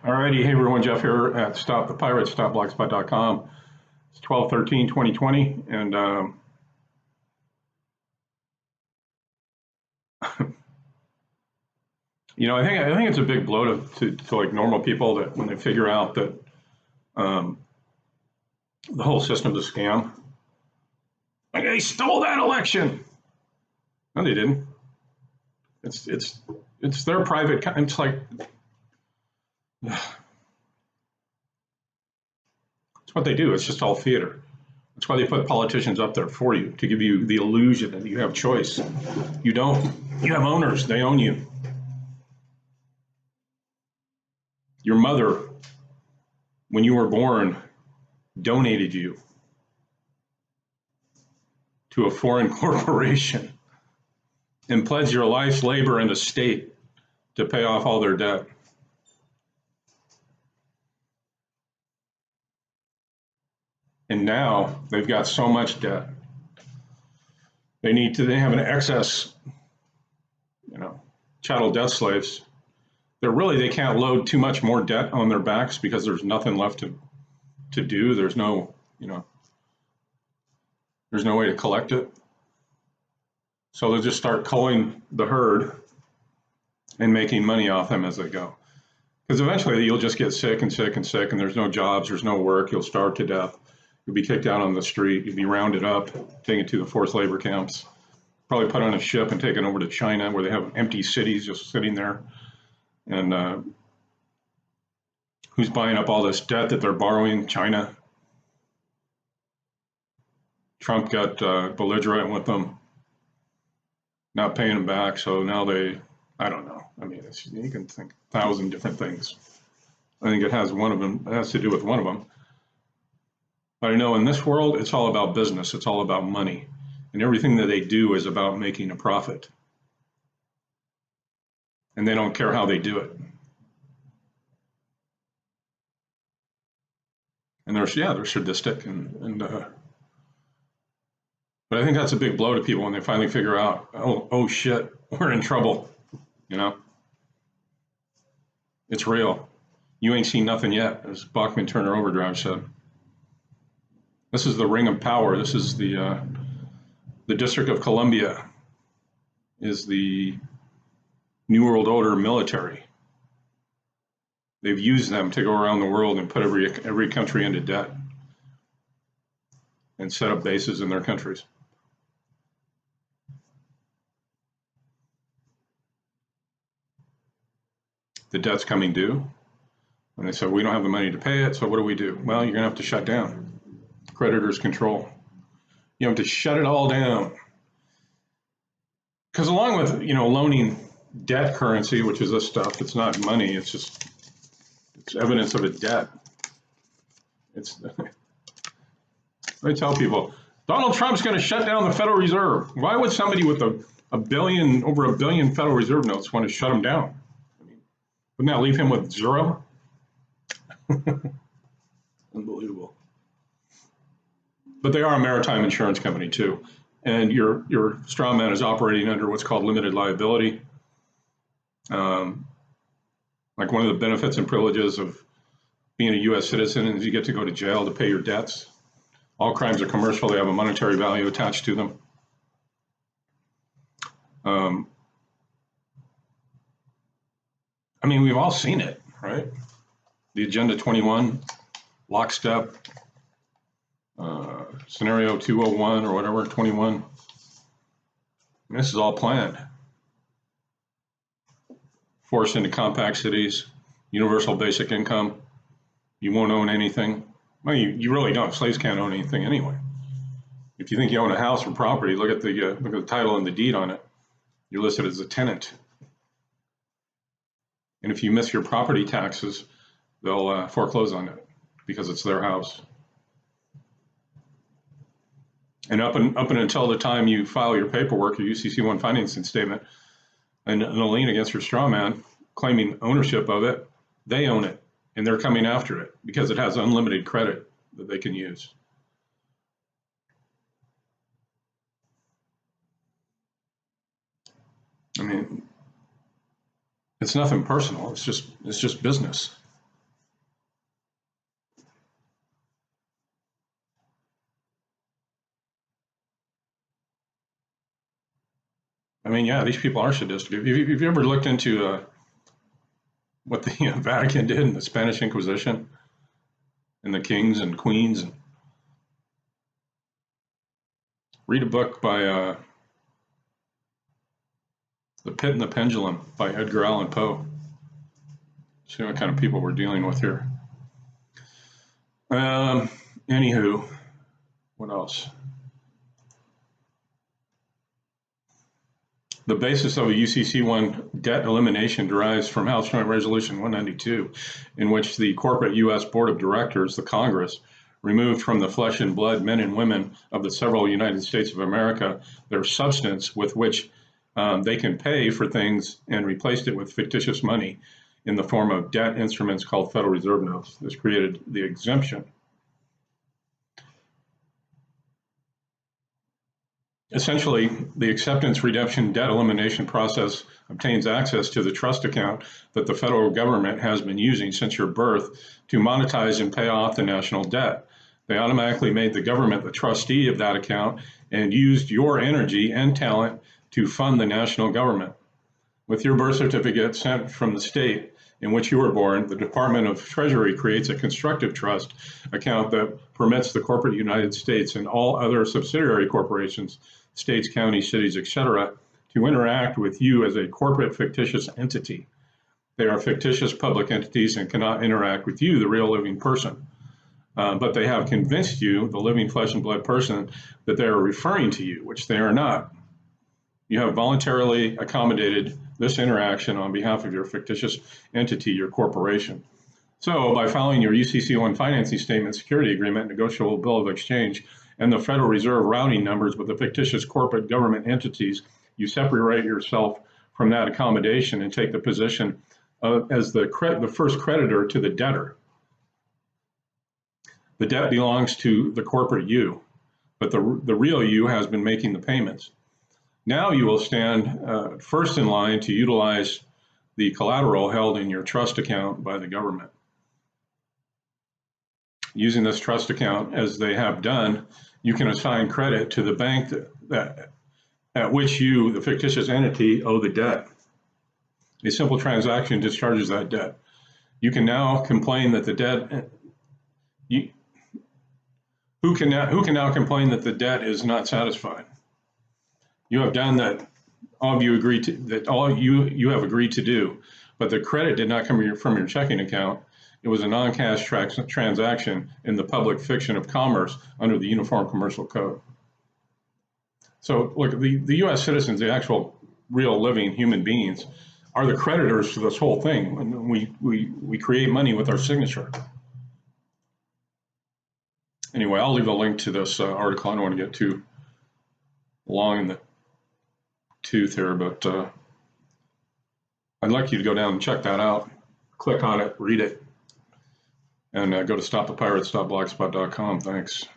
Alrighty, hey everyone, Jeff here at Stop the Pirates, stopblogspot.com. It's 12/13/2020, and I think it's a big blow to like normal people that when they figure out that um, the whole system's a scam. Like they stole that election. No, they didn't. It's their private. It's like it's what they do. It's just all theater. That's why they put politicians up there for you, to give you the illusion that you have choice. You don't. You have owners. They own you. Your mother, when you were born, donated you to a foreign corporation and pledged your life's labor and estate to pay off all their debt. And now they've got so much debt. They have an excess, chattel debt slaves. They can't load too much more debt on their backs because there's nothing left to do. There's no way to collect it. So they'll just start culling the herd and making money off them as they go. Because eventually you'll just get sick and sick and sick, and there's no jobs, there's no work, you'll starve to death. You'll be kicked out on the street, you'll be rounded up, taken to the forced labor camps, probably put on a ship and taken over to China where they have empty cities just sitting there. And who's buying up all this debt that they're borrowing? China. Trump got belligerent with them, not paying them back, so now I don't know. I mean, you can think 1,000 different things. I think it has to do with one of them. But I know in this world, it's all about business. It's all about money. And everything that they do is about making a profit. And they don't care how they do it. And they're sadistic. But I think that's a big blow to people when they finally figure out, oh shit, we're in trouble. It's real. You ain't seen nothing yet, as Bachman Turner Overdrive said. This is the ring of power. This is the District of Columbia is the New World Order military. They've used them to go around the world and put every country into debt and set up bases in their countries. The debt's coming due. And they said, we don't have the money to pay it, so what do we do? Well, you're going to have to shut down. Creditors control. You have to shut it all down. Because along with, loaning debt currency, which is this stuff, it's not money, it's evidence of a debt. I tell people, Donald Trump's going to shut down the Federal Reserve. Why would somebody with over a billion Federal Reserve notes want to shut him down? Wouldn't that leave him with zero? Unbelievable. But they are a maritime insurance company too. And your straw man is operating under what's called limited liability. Like one of the benefits and privileges of being a U.S. citizen is you get to go to jail to pay your debts. All crimes are commercial. They have a monetary value attached to them. I mean, we've all seen it, right? The Agenda 21, lockstep, scenario 201 or whatever, 21. And this is all planned. Forced into compact cities, universal basic income. You won't own anything. Well, you really don't. Slaves can't own anything anyway. If you think you own a house or property, look at the title and the deed on it. You're listed as a tenant. And if you miss your property taxes, they'll foreclose on it because it's their house. And up until the time you file your paperwork, your UCC 1 financing statement, and a lien against your straw man claiming ownership of it, they own it, and they're coming after it because it has unlimited credit that they can use. I mean, it's nothing personal. It's just business. I mean, yeah, these people are sadistic. If you've ever looked into what the Vatican did in the Spanish Inquisition and the kings and queens, and read a book by The Pit and the Pendulum by Edgar Allan Poe. See what kind of people we're dealing with here. Anywho, what else? The basis of a UCC1 debt elimination derives from House Joint Resolution 192, in which the corporate U.S. Board of Directors, the Congress, removed from the flesh and blood men and women of the several United States of America their substance with which they can pay for things, and replaced it with fictitious money in the form of debt instruments called Federal Reserve notes. This created the exemption. Essentially, the acceptance, redemption, debt elimination process obtains access to the trust account that the federal government has been using since your birth to monetize and pay off the national debt. They automatically made the government the trustee of that account and used your energy and talent to fund the national government. With your birth certificate sent from the state in which you were born, the Department of Treasury creates a constructive trust account that permits the corporate United States and all other subsidiary corporations, states, counties, cities, etc., to interact with you as a corporate fictitious entity. They are fictitious public entities and cannot interact with you, the real living person. But they have convinced you, the living flesh and blood person, that they are referring to you, which they are not. You have voluntarily accommodated this interaction on behalf of your fictitious entity, your corporation. So by filing your UCC1 financing statement, security agreement, negotiable bill of exchange, and the Federal Reserve routing numbers with the fictitious corporate government entities, you separate yourself from that accommodation and take the position as the first creditor to the debtor. The debt belongs to the corporate you, but the real you has been making the payments. Now you will stand first in line to utilize the collateral held in your trust account by the government. Using this trust account, as they have done, you can assign credit to the bank at which you, the fictitious entity, owe the debt. A simple transaction discharges that debt. You can now complain that the debt. Who can now complain that the debt is not satisfied? You have done that. All of you agree to that. All you have agreed to do, but the credit did not come from your checking account. It was a non-cash transaction in the public fiction of commerce under the Uniform Commercial Code. So, look, the U.S. citizens, the actual, real, living human beings, are the creditors to this whole thing. And we create money with our signature. Anyway, I'll leave a link to this article. I don't want to get too long in the tooth here, but I'd like you to go down and check that out. Click on it, read it, and go to stopthepirates.blogspot.com. Thanks.